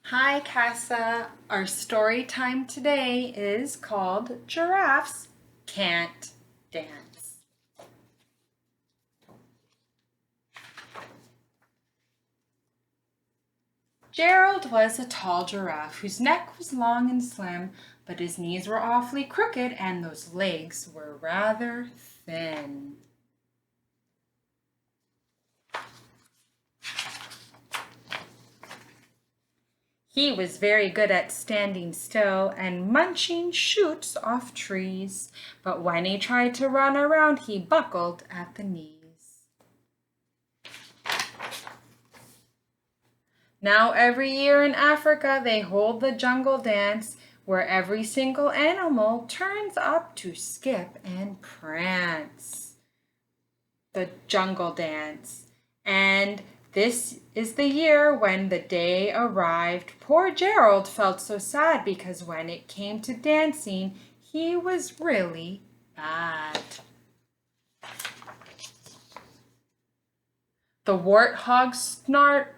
Hi, Casa. Our story time today is called Giraffes Can't Dance. Gerald was a tall giraffe whose neck was long and slim, but his knees were awfully crooked and those legs were rather thin. He was very good at standing still and munching shoots off trees, but when he tried to run around, he buckled at the knees. Now every year in Africa they hold the jungle dance where every single animal turns up to skip and prance. The jungle dance. And this is the year when the day arrived. Poor Gerald felt so sad because when it came to dancing, he was really bad. The warthogs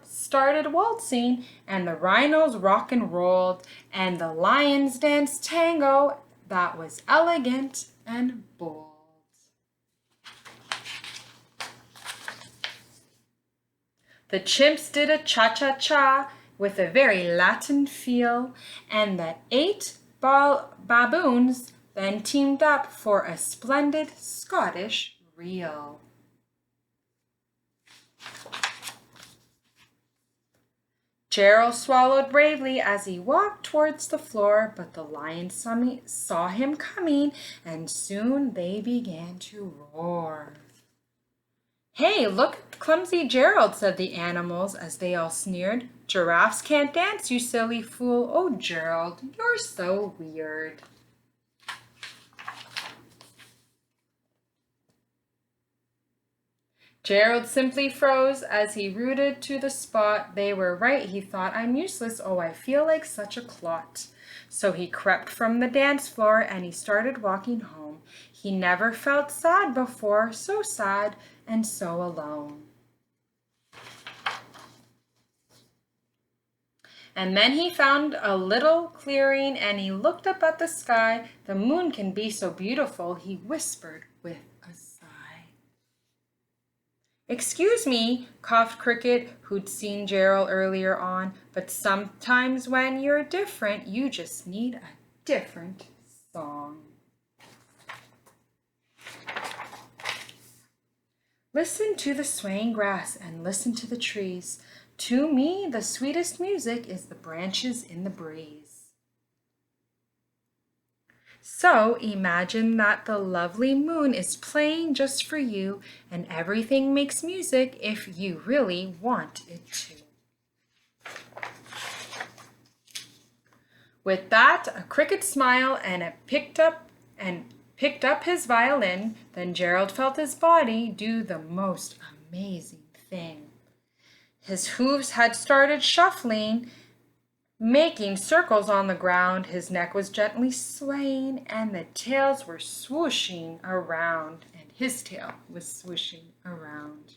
started waltzing, and the rhinos rock and rolled, and the lions danced tango that was elegant and bold. The chimps did a cha-cha-cha with a very Latin feel, and the eight baboons then teamed up for a splendid Scottish reel. Gerald swallowed bravely as he walked towards the floor, but the lions saw him coming, and soon they began to roar. "Hey, look at clumsy Gerald," said the animals as they all sneered. "Giraffes can't dance, you silly fool. Oh, Gerald, you're so weird." Gerald simply froze as he rooted to the spot. They were right, he thought. I'm useless. Oh, I feel like such a clot. So he crept from the dance floor and he started walking home. He never felt sad before, so sad and so alone. And then he found a little clearing and he looked up at the sky. The moon can be so beautiful, he whispered with a sigh. "Excuse me," coughed Cricket, who'd seen Gerald earlier on, "but sometimes when you're different, you just need a different song." Listen to the swaying grass and listen to the trees. To me, the sweetest music is the branches in the breeze. So imagine that the lovely moon is playing just for you, and everything makes music if you really want it to. With that, a cricket smiled and it picked up his violin. Then Gerald felt his body do the most amazing thing. His hooves had started shuffling, making circles on the ground. His neck was gently swaying, and the tails were swooshing around, and his tail was swooshing around.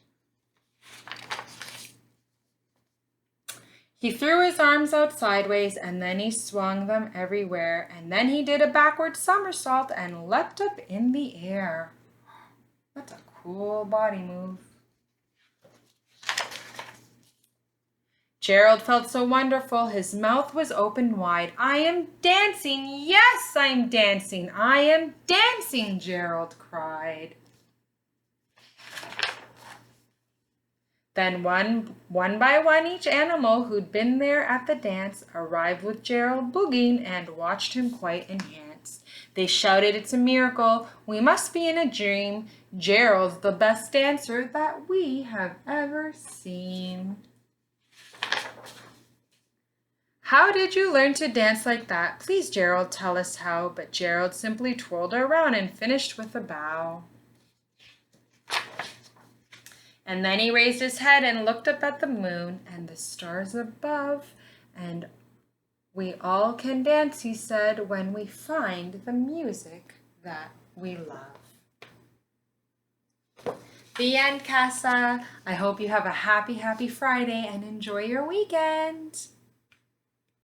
He threw his arms out sideways, and then he swung them everywhere, and then he did a backward somersault and leapt up in the air. That's a cool body move. Gerald felt so wonderful, his mouth was open wide. "I am dancing, yes, I'm dancing, I am dancing," Gerald cried. Then one by one each animal who'd been there at the dance arrived with Gerald boogieing and watched him quite enhanced. They shouted, "It's a miracle, we must be in a dream. Gerald's the best dancer that we have ever seen." "How did you learn to dance like that? Please, Gerald, tell us how." But Gerald simply twirled around and finished with a bow. And then he raised his head and looked up at the moon and the stars above. "And we all can dance," he said, "when we find the music that we love." The end, Casa. I hope you have a happy, happy Friday and enjoy your weekend.